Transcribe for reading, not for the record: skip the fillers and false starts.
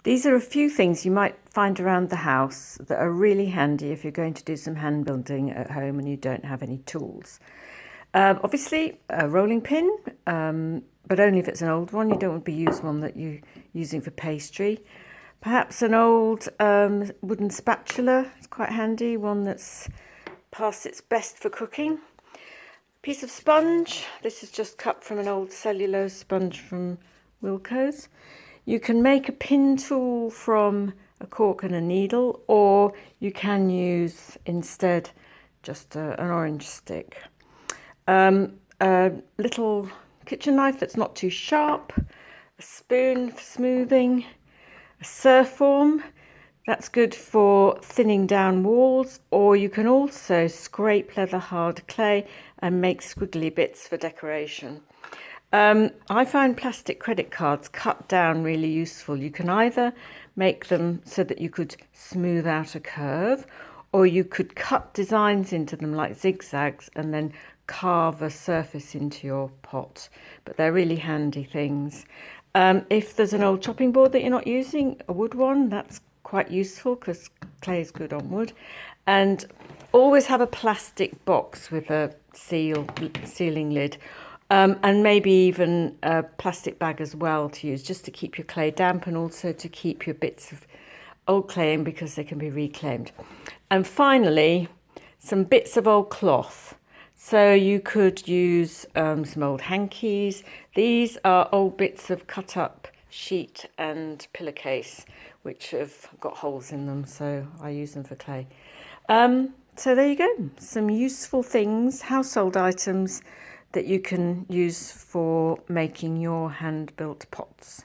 These are a few things you might find around the house that are really handy if you're going to do some hand building at home and you don't have any tools. Obviously, a rolling pin, but only if it's an old one. You don't want to use one that you're using for pastry. Perhaps an old wooden spatula is quite handy, one that's past its best for cooking. Piece of sponge. This is just cut from an old cellulose sponge from Wilko's. You can make a pin tool from a cork and a needle, or you can use instead just an orange stick. A little kitchen knife that's not too sharp, a spoon for smoothing, a surf form. That's good for thinning down walls, or you can also scrape leather hard clay and make squiggly bits for decoration. I find plastic credit cards cut down really useful. You can either make them so that you could smooth out a curve, or you could cut designs into them like zigzags and then carve a surface into your pot. But they're really handy things. If there's an old chopping board that you're not using, a wood one, that's quite useful because clay is good on wood. And always have a plastic box with a sealing lid. And maybe even a plastic bag as well to use, just to keep your clay damp and also to keep your bits of old clay in because they can be reclaimed. And finally, some bits of old cloth. So you could use some old hankies. These are old bits of cut up sheet and pillowcase, which have got holes in them, so I use them for clay. So there you go, some useful things, household items that you can use for making your hand-built pots.